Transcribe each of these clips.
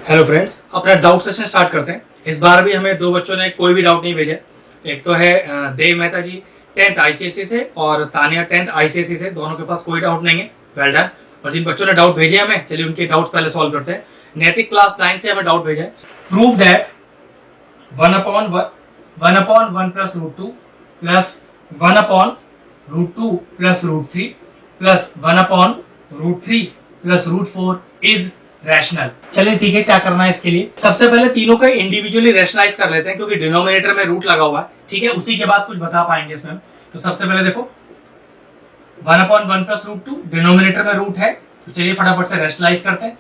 Hello friends, अपना doubt session start करते हैं। इस बार भी हमें दो बच्चों ने कोई भी डाउट नहीं भेजा। एक तो है देव मेहता जी 10th आईसीएसई से और तानिया 10th आईसीएसई से। दोनों के पास कोई डाउट नहीं है, वेल डन। और जिन बच्चों ने डाउट भेजे हमें, चलिए उनके डाउट्स पहले सॉल्व करते हैं। नैतिक क्लास 9 से हमें डाउट भेजा है। Prove that 1/1 plus √2 plus 1/√2 plus √3 plus 1/√3 plus √4 is rational. चलिए ठीक है, क्या करना है इसके लिए। सबसे पहले तीनों को इंडिविजुअली रैशनलाइज कर लेते हैं, क्योंकि डिनोमिनेटर में रूट लगा हुआ है। ठीक है, उसी के बाद कुछ बता पाएंगे इसमें। तो सबसे पहले देखो 1/1 प्लस √2, डिनोमिनेटर में रूट है, तो चलिए फटाफट से रैशनलाइज करते हैं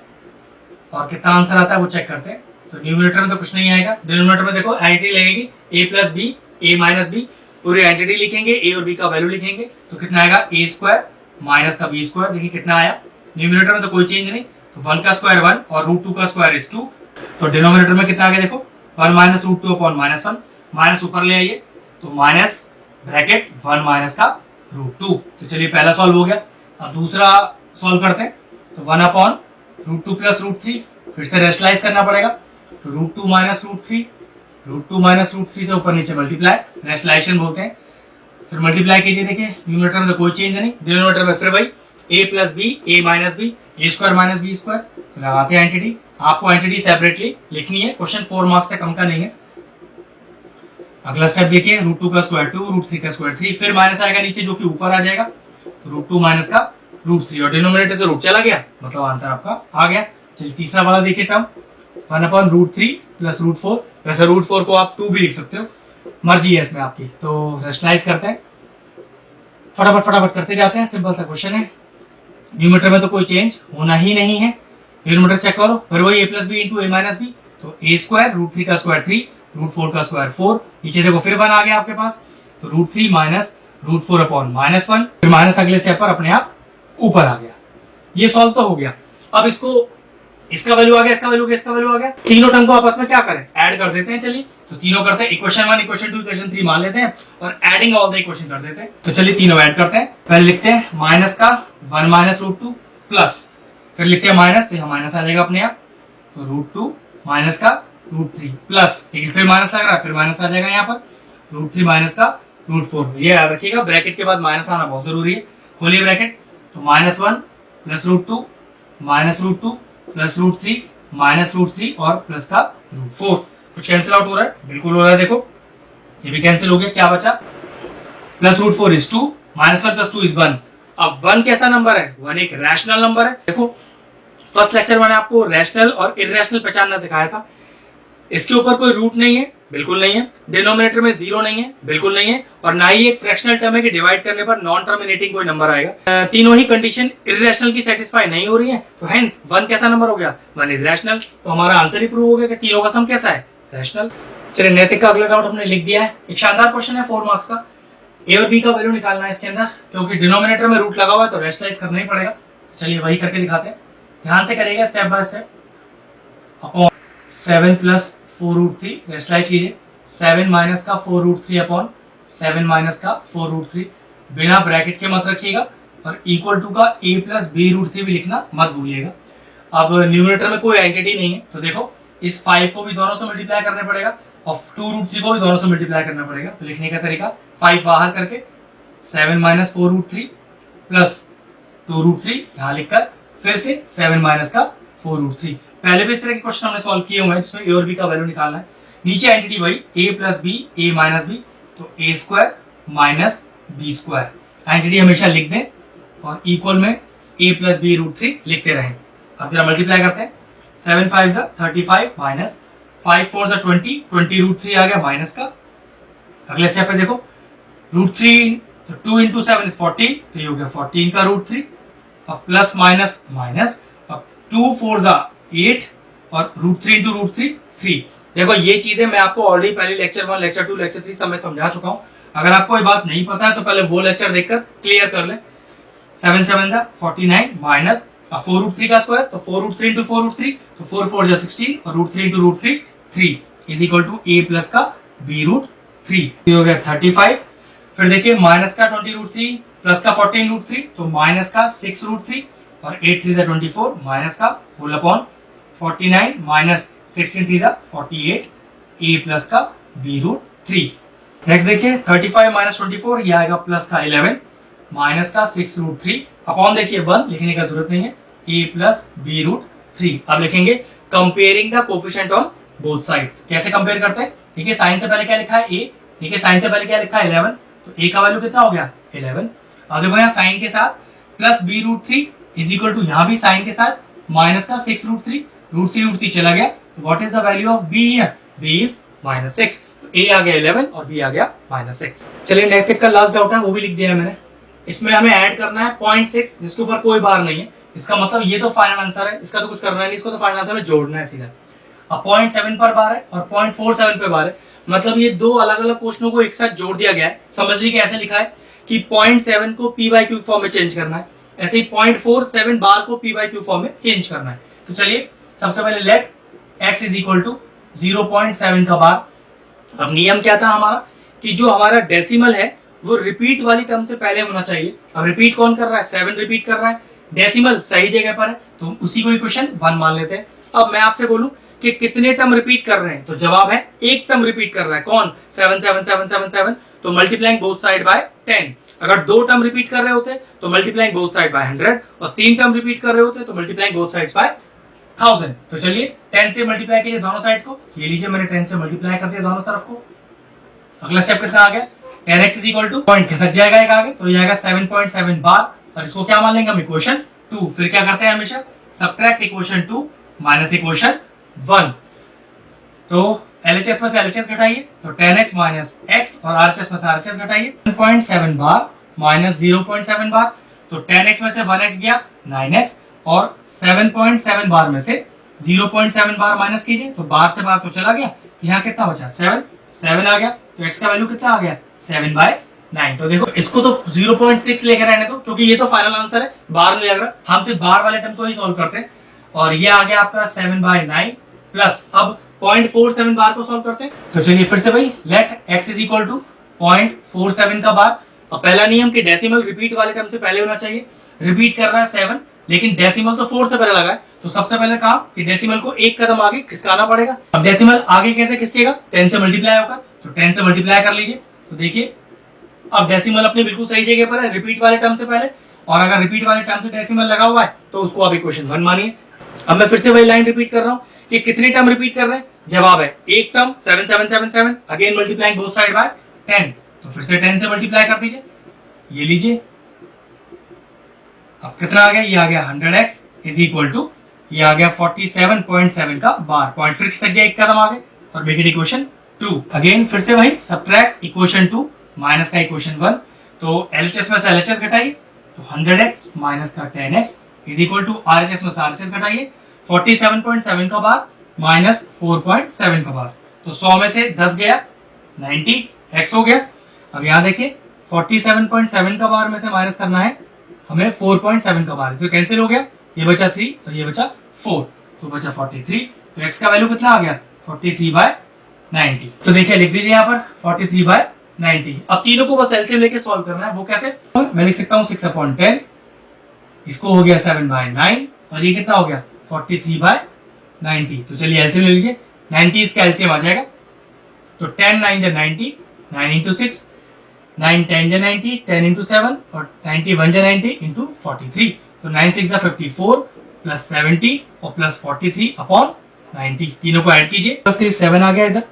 और कितना आंसर आता है वो चेक करते हैं। तो न्यूमिनेटर में तो कुछ नहीं आएगा, डिनोमिनेटर में देखो एंटिटी लगेगी a plus B, a minus B, पूरी एंटिटी लिखेंगे, a और b का वैल्यू लिखेंगे, तो कितना आएगा a स्क्वायर माइनस का b स्क्वायर। देखिए कितना आया। न्यूमिनेटर में तो कोई चेंज नहीं, तो 1 का स्क्वायर 1 और √2 का स्क्वायर इज 2। तो डिनोमिनेटर में कितना आ गया देखो 1 माइनस √2 अपॉन -1, माइनस ऊपर ले आइए तो माइनस ब्रैकेट 1 माइनस का √2। तो चलिए पहला सॉल्व हो गया। अब दूसरा सॉल्व करते हैं। तो 1/√2 प्लस √3, फिर से रेशनलाइज करना पड़ेगा। तो √2 माइनस √3 से ऊपर नीचे मल्टीप्लाई, रेशनलाइजेशन बोलते हैं। फिर मल्टीप्लाई कीजिए, देखिए न्यूमिनेटर में तो कोई चेंज नहीं, डिनोमिनेटर में फिर भाई a plus B, a minus B, a square minus B square. लगाते हैं एंटिटी। आपको एंटिटी सेपरेटली लिखनी है, क्वेश्चन 4 मार्क्स से कम का नहीं है। अगला स्टेप देखिए, √2 का स्क्वायर 2, √3 का स्क्वायर 3, फिर माइनस आएगा नीचे जो कि ऊपर आ जाएगा, तो √2 माइनस का √3 और डिनोमिनेटर से रूट चला गया, मतलब आंसर आपका आ गया। चलिए तीसरा वाला देखिए टर्म 1/√3 प्लस √4। वैसे √4 को आप 2 भी लिख सकते हो, मर्जी है इसमें आपकी। तो रेशनलाइज करते हैं, फटाफट करते जाते हैं। सिंपल सा क्वेश्चन है, न्यूमिनेटर में तो कोई चेंज होना ही नहीं है। डिनोमिनेटर चेक करो, फिर वही a plus B into a minus B, तो a स्क्वायर √3 का स्क्वायर 3, √4 का स्क्वायर 4, नीचे देखो फिर 1 आ गया आपके पास, तो √3 माइनस √4 अपॉन -1, फिर माइनस अगले स्टेप पर अपने आप ऊपर आ गया। ये सॉल्व तो हो गया। अब इसको, इसका वैल्यू आ गया, इसका वैल्यू आ गया, इसका वैल्यू आ गया, तीनों टर्म को आपस में क्या करें, ऐड कर देते हैं। चलिए तो तीनों करते हैं, इक्वेशन 1, इक्वेशन 2, इक्वेशन 3 मान लेते हैं और एडिंग ऑल द इक्वेशन कर देते हैं। तो चलिए तीनों ऐड करते हैं। पहले लिखते हैं माइनस का 1 माइनस √2 प्लस, फिर लिखते हैं माइनस, तो यहाँ माइनस आ जाएगा अपने आप, तो √2 माइनस का √3 प्लस, लेकिन फिर माइनस लग रहा है, फिर माइनस आ जाएगा यहाँ पर √3 माइनस का √4। ये याद रखिएगा, ब्रैकेट के बाद माइनस आना बहुत जरूरी है। खोलिए ब्रैकेट, तो -1 प्लस √2 माइनस √2 प्लस √3 माइनस √3 और प्लस का √4। कुछ कैंसिल आउट हो रहा है? बिल्कुल हो रहा है। देखो ये भी कैंसिल हो गया, क्या बचा, प्लस √4 इज 2, -1 प्लस 2 इज 1। अब 1 कैसा नंबर है? 1 एक रैशनल नंबर है। देखो फर्स्ट लेक्चर मैंने आपको रैशनल और इरैशनल पहचानना सिखाया था। इसके ऊपर कोई रूट नहीं है, बिल्कुल नहीं है। डिनोमिनेटर में 0 नहीं है, बिल्कुल नहीं है। और ना ही एक फ्रैक्शनल टर्म है कि डिवाइड करने पर नॉन टर्मिनेटिंग कोई नंबर आएगा। तीनों ही कंडीशन इरैशनल की सेटिस्फाई नहीं हो रही है, तो हेंस 1 कैसा नंबर हो गया, 1 इज रैशनल। तो हमारा आंसर ही प्रूव हो गया कि तीनों का सम कैसा है, रैशनल। चलिए नैतिक का अगला डाउट हमने लिख दिया है। एक शानदार क्वेश्चन है 4 मार्क्स का। ए और बी का वैल्यू निकालना है इसके अंदर, क्योंकि डिनोमिनेटर में रूट लगा हुआ है तो रैशनलाइज करना ही पड़ेगा। चलिए वही करके दिखाते हैं, ध्यान से करिएगा step by step. Upon 7 plus 4√3, rationalise कीजिए। 7 माइनस का 4√3 अपॉन 7 माइनस का 4√3, बिना ब्रैकेट के मत रखिएगा, और इक्वल टू का a प्लस b√3 भी लिखना मत भूलिएगा। अब न्यूमिनेटर में कोई एंटिटी नहीं है, तो देखो इस 5 को भी दोनों से मल्टीप्लाई करना पड़ेगा और 2√3 को भी दोनों से मल्टीप्लाई करना पड़ेगा। तो लिखने का तरीका 5 बाहर करके 7 माइनस 4√3 प्लस 2√3 यहाँ लिखकर फिर से 7 माइनस का 4√3। पहले भी इस तरह के क्वेश्चन हमने सॉल्व किए हुए हैं जिसमें ए और बी का वैल्यू निकालना है। नीचे एंटिटी वही a plus B, a minus B, तो a square minus B square. Entity हमेशा लिख दें और इक्वल में a प्लस b√3 लिखते रहें। अब जरा मल्टीप्लाई करते हैं। 7 5 35 माइनस 5 4 20, 20√3 आ गया माइनस का। अगले स्टेप पे देखो √3, 2 इंटू 7 इज 14, तो ये हो गया 14 का √3। अब प्लस माइनस माइनस, अब 2 4 8 और √3 इंटू √3 3। देखो ये चीजें मैं आपको ऑलरेडी पहले लेक्चर 1, लेक्चर 2, लेक्चर 3 सब में समझा चुका हूँ। अगर आपको ये बात नहीं पता है तो पहले वो लेक्चर देखकर क्लियर कर ले। 7 7 49 माइनस 4√3 का स्क्वायर, तो 4√3 इंटू 4√3, तो 4 4 16 और √3 into √3 3 is equal to a plus का b√3, हो गया 35। फिर देखिए माइनस का 20√3 प्लस का 14√3, तो माइनस का 6√3 और 8 3 24 माइनस का whole upon 49 minus 16 three 48 a plus का b√3। नेक्स्ट देखिए 35 माइनस 24 ये आएगा प्लस का 11 माइनस का 6√3 अपॉन देखिए 1 लिखने का जरूरत नहीं है a प्लस b√3। अब लिखेंगे comparing the coefficient on both sides. कैसे कंपेयर करते हैं? देखिए साइन से पहले क्या लिखा है a, देखिए साइन से पहले क्या लिखा है 11, तो a का वैल्यू कितना हो गया 11। अब देखो यहाँ साइन के साथ plus b√3 is equal to यहाँ भी साइन के साथ माइनस का 6√3, √3 चला गया, तो what is the value of b here? b is -6, तो a आ गया 11 और b आ गया -6। चलिए नेक्स्ट का लास्ट डाउट है वो भी लिख दिया है मैंने। इसमें हमें ऐड करना है 0.6 जिसके ऊपर कोई बार नहीं है। इसका मतलब ये तो फाइनल आंसर है, इसका तो कुछ करना नहीं, इसको तो फाइनल आंसर में जोड़ना है सीधा। अब 0.7 पर बार है और 0.47 पे बार है, मतलब ये दो अलग अलग क्वेश्चनों को एक साथ जोड़ दिया गया है। समझिए कैसे लिखा है कि 0.7 को p/q फॉर्म में चेंज करना है, ऐसे ही 0.47 बार को p/q फॉर्म में चेंज करना है। तो चलिए सबसे पहले let x is equal to 0.7 का बार। अब नियम क्या था हमारा कि जो हमारा डेसिमल है वो रिपीट वाली टर्म से पहले होना चाहिए। अब रिपीट कौन कर रहा है? 7 रिपीट कर रहा है, डेसिमल सही जगह पर है, तो उसी को इक्वेशन 1 मान लेते हैं। अब मैं आपसे बोलूं कि कितने टर्म रिपीट कर रहे हैं, तो जवाब है एक टर्म रिपीट कर रहा है। कौन? 7 7 7 7 7, तो मल्टीप्लाइंग बोथ साइड बाय 10। अगर दो टर्म रिपीट कर रहे होते तो मल्टीप्लाइंग बोथ साइड बाय 100, और तीन टर्म रिपीट कर रहे होते तो मल्टीप्लाइंग बोथ साइड्स बाय 1000। तो चलिए 10 से मल्टीप्लाई कीजिए दोनों साइड को, ये लीजिए मैंने 10 से मल्टीप्लाई कर दिया दोनों तरफ को। अगला स्टेप कितना आ गया? 10x is equal two point खिसक जाएगा एक आगे, तो ये आएगा 7.7 बार, और इसको क्या मान लेंगे हम? इक्वेशन 2। फिर क्या करते हैं हमेशा? Subtract equation 2 minus equation 1। तो LHS में से LHS घटाइए, तो 10x माइनस x, और RHS में से RHS घटाइए, 1.7 बार माइनस 0.7 बार, तो 10x में से 1x गया 9x, और 7.7 बार में से 0.7 बार माइनस कीजिए, तो बार से बार तो चला गया, यहाँ कितना बचा? 7 आ गया, तो x का वैल्यू कितना आ गया? 7/9। तो देखो इसको तो 0.6 लेकर रहने दो क्योंकि ये तो फाइनल आंसर है, बार नहीं लग रहा, हम सिर्फ बार वाले टर्म को ही सॉल्व करते हैं। और ये आ गया आपका 7/9 प्लस, अब 0.47 बार को सॉल्व करते हैं। तो चलिए फिर से भाई let x is equal to 0.47 का बार। और पहला नियम कि डेसिमल रिपीट वाले टर्म से पहले होना चाहिए। रिपीट कर रहा है 7, लेकिन डेसिमल तो 4 से पहले लगा है, तो सबसे पहले कहा कि डेसिमल को एक कदम आगे खिसकाना पड़ेगा। अब डेसिमल आगे कैसे खिसकेगा? 10 से मल्टीप्लाई होगा, तो 10 से मल्टीप्लाई कर लीजिए। तो देखिए अब डेसिमल अपने बिल्कुल सही जगह पर है, रिपीट वाले टर्म से पहले, और अगर रिपीट वाले टर्म से डेसिमल लगा हुआ है तो उसको आप इक्वेशन 1 मानिए। अब मैं फिर से वही लाइन रिपीट कर रहा हूं कि कितने टर्म रिपीट कर रहे हैं? जवाब है एक term 7 7 7 7, again multiplying both side by 10, तो फिर से 10 से मल्टीप्लाई कर दीजिए, ये लीजिए। अब कितना आ गया? ये आ गया 100x इज इक्वल टू, ये आ गया 47.7 का बार। पॉइंट फिर खिसक गया एक कदम आगे, और मेक इट इक्वेशन 2। अगेन फिर से वही सबट्रैक्ट इक्वेशन 2 माइनस का इक्वेशन 1, तो LHS में से LHS घटाइए, तो 100x माइनस का 10x is equal to RHS में से RHS घटाइए, 47.7 का बार माइनस 4.7 का बार, तो 100 में से 10 गया 90, x हो गया। अब यहाँ देखिए 47.7 का बार में से माइनस करना है हमें 4.7 का बार, तो कैंसिल हो गया, ये बचा 3 और ये बचा 4, तो बचा 43। तो x का वैल्यू कितना आ गया? 43/90। तो देखिए लिख दीजिए यहाँ पर 43/90। अब तीनों को बस एलसीएम लेके सॉल्व करना है। वो कैसे? मैं लिख सकता हूँ 6/10, इसको हो गया 7/9, और ये कितना हो गया? 43/90। तो चलिए एलसीएम ले लीजिए, 90 इसका एलसीएम आ जाएगा, तो 10 9 जा 90, 9 into 6, 9 10 जा 90, 10 into 7, और 91 जा 90 into 43, तो 9 6 जा 54 प्लस 70 और प्लस 43/90। तीनों को ऐड कीजिए, प्लस 7 आ गया इधर,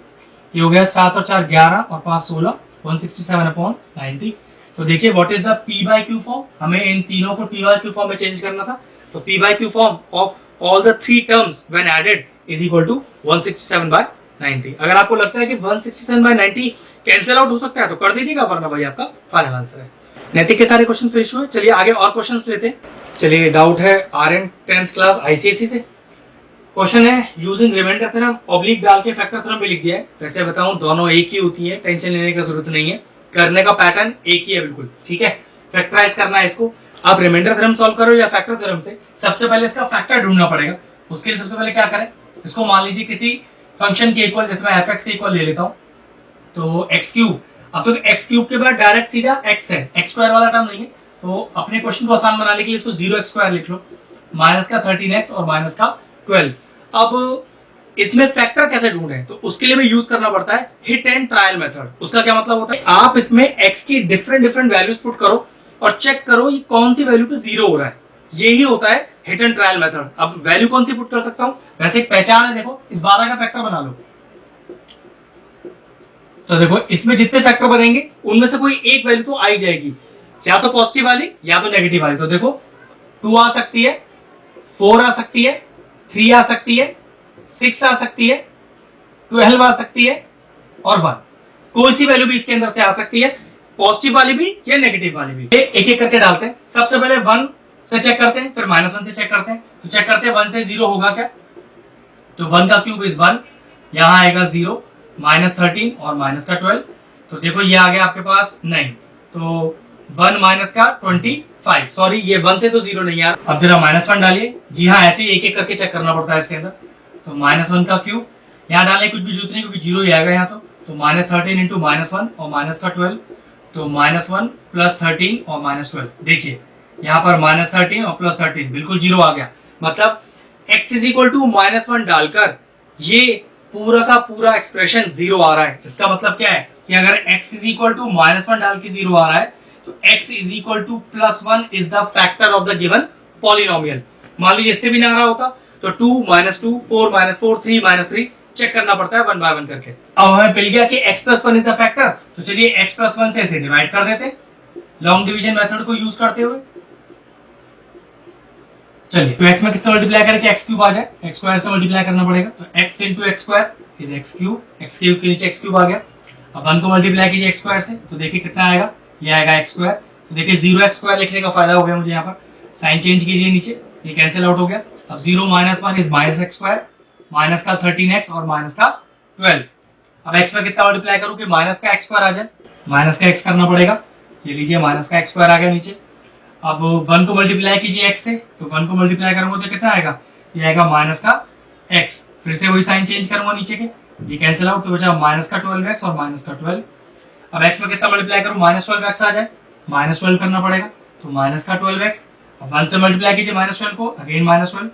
ये हो गया 7 और 4 11 और 5 16, 167/90। तो देखिए what is the p/q form, हमें इन तीनों को p/q फॉर्म में चेंज करना था, तो p/q form of all the 3 terms when added is equal to 167/90। अगर आपको लगता है कि 167/90 कैंसिल आउट हो सकता है तो कर दीजिएगा, वरना भाई आपका फाइनल आंसर है। नैतिक के सारे क्वेश्चन फिनिश हुए। चलिए आगे और क्वेश्चंस लेते हैं। चलिए डाउट है RN 10th क्लास ICSE से। क्वेश्चन है यूजिंग रिमाइंडर थ्योरम ऑब्लिक डाल के फैक्टर थ्योरम भी लिख दिया है। वैसे बताऊं दोनों एक ही होती है, टेंशन लेने की जरूरत नहीं है, करने का पैटर्न एक ही है बिल्कुल, ठीक है। फैक्टराइज करना है इसको। अब रिमाइंडर थ्योरम सॉल्व करो या फैक्टर थ्योरम से, सबसे पहले इसका फैक्टर ढूंढना पड़ेगा। उसके लिए सबसे पहले क्या करें, इसको मान लीजिए किसी फंक्शन के इक्वल, जैसे मैं fx के इक्वल ले लेता हूं, तो x क्यूब। अब तो x क्यूब के बाद डायरेक्ट सीधा x है, x स्क्वायर वाला टर्म नहीं है, तो अपने क्वेश्चन को आसान बनाने के लिए इसको 0x² लिख लो, माइनस का 13x और माइनस का 12। अब इसमें फैक्टर कैसे ढूंढें, तो उसके लिए भी यूज करना पड़ता है हिट एंड ट्रायल मेथड। उसका क्या मतलब होता है, आप इसमें x की डिफरेंट डिफरेंट वैल्यूज पुट करो और चेक करो ये कौन सी वैल्यू पे जीरो हो रहा है। यही होता है हिट एंड ट्रायल मेथड। अब वैल्यू कौन सी पुट कर सकता हूं, वैसे एक पहचान है, देखो इस 12 का फैक्टर बना लो, तो देखो इसमें जितने फैक्टर बनेंगे उनमें से कोई एक वैल्यू तो आ ही जाएगी, या तो पॉजिटिव वाली या तो नेगेटिव वाली। तो देखो 2 आ सकती है, 4 आ सकती है, 3 आ सकती है, 6 आ सकती है, 12 आ सकती है और 1। कोई सी वैल्यू भी इसके अंदर से आ सकती है, पॉजिटिव वाली भी या नेगेटिव वाली भी। एक एक करके डालते हैं। सबसे पहले 1 से चेक करते हैं, फिर -1 से चेक करते हैं। तो चेक करते हैं 1 से 0 होगा क्या, तो 1 का क्यूब इज 1, यहां आएगा 0, -13 और माइनस का 12। तो देखो ये आ गया आपके पास 9, तो 1 माइनस का 25, सॉरी ये 1 से तो 0 नहीं यार। अब जरा -1 डालिए, जी हाँ ऐसे ही एक एक करके चेक करना पड़ता है इसके अंदर। तो -1 का क्यूब यहाँ डालने कुछ भी जरूरत नहीं क्योंकि 0 ही आएगा यहाँ। तो -13 इंटू -1 और माइनस का 12, तो -1 प्लस 13 और -12। देखिए यहाँ पर -13 और +13 बिल्कुल 0 आ गया। मतलब x इज इक्वल टू -1 डालकर ये पूरा का पूरा एक्सप्रेशन 0 आ रहा है। इसका मतलब क्या है कि अगर x इज इक्वल टू -1 डाल के 0 आ रहा है तो x is equal to +1 is the factor of the given polynomial. मान लीजिए इससे भी ना आ रहा होता तो 2 -2 4 -4 3 -3 चेक करना पड़ता है 1 बाय 1 करके। अब हमें मिल गया कि x+1 इज द फैक्टर, तो चलिए x+1 से इसे डिवाइड कर देते लॉन्ग डिवीजन मेथड को यूज करते हुए। चलिए तो x में किससे मल्टीप्लाई करके x क्यूब आ जाए, x स्क्वायर से मल्टीप्लाई करना पड़ेगा। तो x into x square is x cube के नीचे x क्यूब आ गया। अब 1 को मल्टीप्लाई कीजिए x स्क्वायर से, तो देखिए कितना आएगा, ये आएगा x स्क्वायर। तो देखिए 0x स्क्वायर लिखने का फायदा हो गया मुझे, यहाँ पर साइन चेंज कीजिए नीचे, ये कैंसिल आउट हो गया। अब 0 - 1 इज -x स्क्वायर, माइनस का 13x और माइनस का 12। अब x में कितना मल्टीप्लाई करूं कि माइनस का x स्क्वायर आ जाए, माइनस का x करना पड़ेगा। ये लीजिए माइनस का x स्क्वायर आ गया नीचे। अब 1 को मल्टीप्लाई कीजिए x से, तो 1 को मल्टीप्लाई करूंगा तो कितना आएगा, ये आएगा माइनस का x। फिर से वही साइन चेंज करूंगा नीचे के, ये कैंसिल आउट, तो बचा माइनस का 12x और माइनस का 12। अब x में कितना मल्टीप्लाई करूं, -12x आ जाए, -12 करना पड़ेगा, तो माइनस का 12x। अब 1 से मल्टीप्लाई कीजिए -12 को, अगेन -12,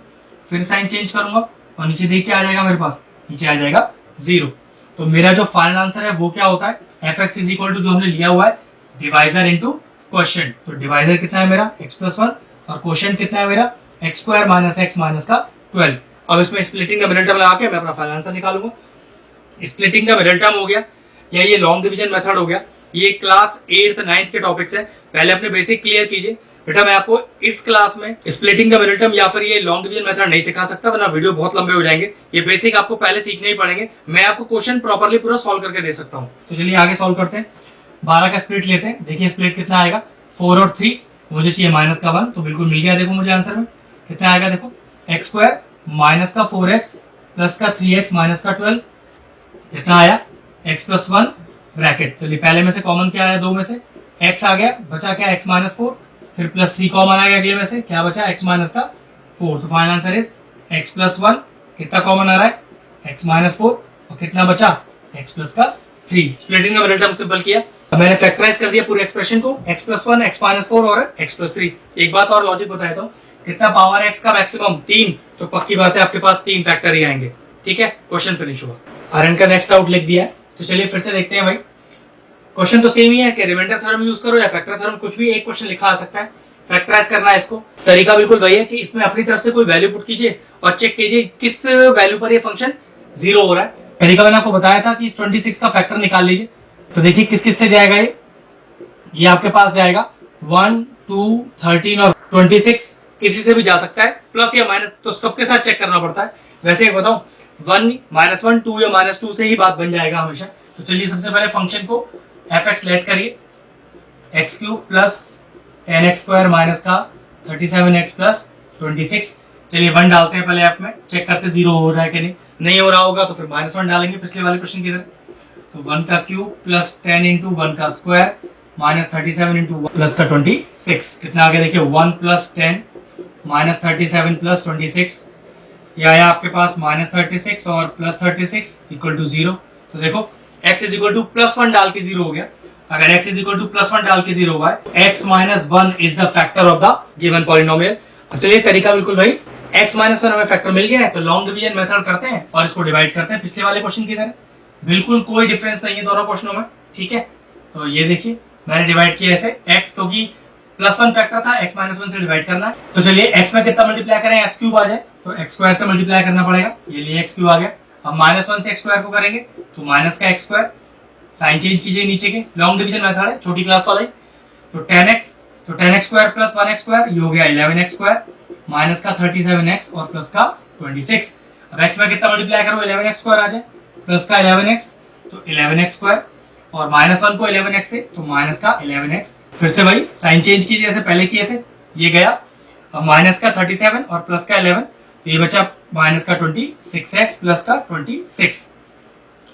फिर साइन चेंज करूंगा और नीचे देख के आ जाएगा मेरे पास, नीचे आ जाएगा 0। तो मेरा जो फाइनल आंसर है वो क्या होता है, fx इज इक्वल टू जो हमने लिया हुआ है डिवाइजर इनटू क्वोशिएंट। तो डिवाइजर कितना है मेरा x+1 और क्वोशिएंट कितना है मेरा x square minus x minus का 12। अब इसमें स्प्लिटिंग का मिडिल टर्म लगा के मैं अपना फाइनल आंसर निकालूंगा। स्प्लिटिंग का मिडिल टर्म हो गया या ये लॉन्ग डिवीजन मेथड हो गया, ये क्लास 8th 9th के टॉपिक्स है। पहले अपने बेसिक क्लियर कीजिए बेटा, मैं आपको इस क्लास में स्प्लिटिंग का मिडिल टर्म या फिर ये लॉन्ग डिवीजन मेथड नहीं सिखा सकता, वरना वीडियो बहुत लंबे हो जाएंगे। ये बेसिक आपको पहले सीखने ही पड़ेंगे, मैं आपको क्वेश्चन प्रॉपर्ली पूरा सॉल्व करके दे सकता हूँ। तो चलिए आगे सॉल्व करते हैं। 12 का स्प्लिट लेते हैं, देखिए स्प्लिट कितना आएगा, 4 और 3, मुझे चाहिए माइनस का 1, तो बिल्कुल मिल गया। देखो मुझे आंसर में कितना आएगा, देखो x स्क्वायर माइनस का 4x प्लस का 3x माइनस का 12 कितना आया, x+1 ब्रैकेट। चलिए पहले में से कॉमन क्या आया, 2 में से x आ गया, बचा क्या x -4, फिर +3 कॉमन आ गया अगले में से, क्या बचा x माइनस का 4। तो फाइनल आंसर इज x+1, कितना कॉमन आ रहा है x -4 और कितना बचा x प्लस का 3। स्प्लिटिंग का मिडिल टर्म सिंपल किया। अब मैंने फैक्टराइज कर दिया पूरे एक्सप्रेशन को, x+1 x -4 और x+3। एक बात और लॉजिक बता देता हूँ, कितना पावर x का मैक्सिमम 3, तो पक्की बात है आपके पास 3 फैक्टर ही आएंगे। ठीक है, क्वेश्चन फिनिश हुआ। आरएन का नेक्स्ट आउट लिख दिया है, तो चलिए फिर से देखते हैं भाई। क्वेश्चन तो सेम ही है कि रिमाइंडर थ्योरम यूज करो या फैक्टर थ्योरम, कुछ भी एक क्वेश्चन लिखा आ सकता है। फैक्टराइज करना है इसको, तरीका बिल्कुल वही है कि इसमें अपनी तरफ से कोई वैल्यू पुट कीजिए और चेक कीजिए किस वैल्यू पर ये फंक्शन 0 हो रहा है। तरीका मैंने आपको बताया था कि इस 26 का फैक्टर निकाल लीजिए। तो देखिए किस किस से जाएगा, ये आपके पास जाएगा 1 2 13 और 26, किसी से भी जा सकता है, प्लस या माइनस, तो सबके साथ चेक करना पड़ता है। वैसे एक बताऊं, 1 -1 2 या -2 से ही बात बन जाएगा हमेशा। तो चलिए सबसे पहले फंक्शन को fx लेट करिए, x³ plus 10x square minus का 37x प्लस 26। चलिए 1 डालते हैं पहले f में, चेक करते 0 हो रहा है कि नहीं हो रहा होगा तो फिर -1 डालेंगे पिछले वाले क्वेश्चन की तरह। तो 1 का क्यूब प्लस 10 इंटू 1 का स्क्वायर माइनस 37 इंटू प्लस का 26, कितना आ गया देखिए 1 प्लस 10 माइनस 37 प्लस 26, ये आया आपके पास -36 और प्लस 36 इक्वल टू 0। तो देखो x इज इक्वल टू +1 डाल के 0 हो गया। अगर x इज इक्वल टू +1 डाल के 0 हुआ है, x -1 is the factor of the given polynomial. चलिए तरीका बिल्कुल भाई x माइनस वन हमें फैक्टर मिल गया है, तो लॉन्ग डिवीजन मेथड करते हैं और इसको डिवाइड करते हैं पिछले वाले क्वेश्चन की तरह। बिल्कुल कोई डिफरेंस नहीं है दोनों क्वेश्चनों में, ठीक है। तो ये देखिए मैंने डिवाइड किया ऐसे, x क्योंकि प्लस वन फैक्टर था, x माइनस वन से डिवाइड करना है। तो चलिए x में कितना मल्टीप्लाई करें, x क्यूब आ जाए, तो x स्क्वायर से मल्टीप्लाई करना पड़ेगा, ये लिए x क्यूब आ गया। अब माइनस वन से x स्क्वायर को करेंगे तो माइनस का x स्क्वायर, साइन चेंज कीजिए नीचे के, लॉन्ग डिवीजन मेथड है, छोटी क्लास वाला ही। तो 10x square plus 1x square, ये हो गया 11x स्क्वायर, माइनस का 37x और प्लस का 26। अब x में कितना मल्टीप्लाई करो, 11x स्क्वायर आ जाए, प्लस का 11x तो 11x स्क्वायर, और माइनस वन को 11x से तो माइनस का 11x। फिर से वही साइन चेंज कीजिए जैसे पहले किए थे, ये गया। अब माइनस का 37 और प्लस का 11, तो ये बचा माइनस का 26x प्लस का 26।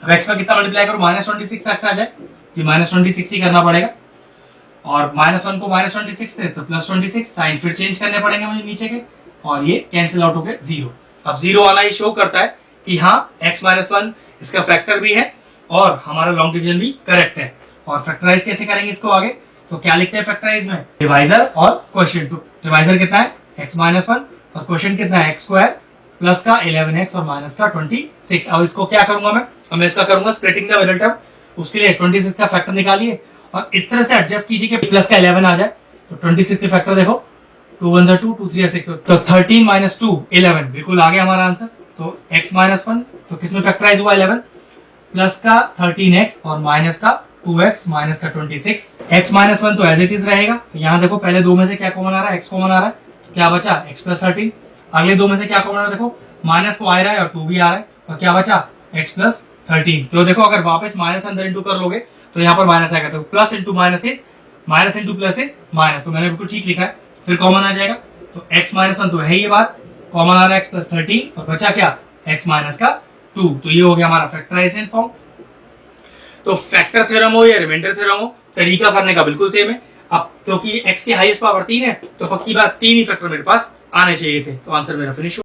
अब x में कितना मल्टीप्लाई करो, माइनस 26x आ जाए, ये माइनस 26 ही करना पड़ेगा, और माइनस वन को माइनस 26 थे तो प्लस 26, साइन फिर चेंज करने पड़ेंगे मुझे नीचे के, और ये कैंसिल आउट हो गए 0। अब 0 आना ये शो करता है कि हाँ x माइनस वन इसका फैक्टर भी है और हमारा लॉन्ग डिवीजन भी करेक्ट है। और फैक्टराइज कैसे करेंगे इसको आगे, तो क्या लिखते हैं फैक्टराइज में, डिवाइजर और क्वोशिएंट। तो डिवाइजर कितना है x माइनस वन और क्वोशिएंट कितना है x स्क्वायर प्लस का 11x और माइनस का 26। अब इसको क्या करूंगा मैं इसका करूंगा स्प्लिटिंग द मिडिल टर्म, उसके लिए 26 का फैक्टर निकालिए और इस तरह से एडजस्ट कीजिए कि प्लस का 11 आ जाए। तो 26 के फैक्टर देखो, 2 1 2 2 3 6, तो 13 माइनस 2 11, बिल्कुल आ गया हमारा आंसर। तो x माइनस वन तो किसमें फैक्टराइज हुआ 11, प्लस का 13x और माइनस का 2x माइनस का 26। x माइनस वन तो एज इट इज रहेगा, यहाँ देखो पहले दो में से क्या कॉमन आ रहा है, x कॉमन आ रहा है, तो क्या बचा x प्लस 13। अगले दो में से क्या कॉमन आ रहा है, देखो माइनस तो आ रहा है और 2 भी आ रहा है, और क्या बचा x प्लस 13। तो देखो अगर वापस माइनस अंदर इंटू कर लोगे तो यहाँ पर माइनस आएगा, तो plus into minus is minus into plus is minus, तो मैंने बिल्कुल ठीक लिखा है, फिर कॉमन आ जाएगा। तो x माइनस वन तो है ये बात, कॉमन आ रहा है x प्लस 13 और बचा क्या x माइनस का 2। तो ये हो गया हमारा फैक्टराइजेशन फॉर्म। तो फैक्टर थ्योरम हो या रिमाइंडर थ्योरम हो, तरीका करने का बिल्कुल सेम है। अब क्योंकि x की हाईएस्ट पावर 3 है तो पक्की बात 3 ही फैक्टर मेरे पास आने चाहिए थे, तो आंसर मेरा फिनिश।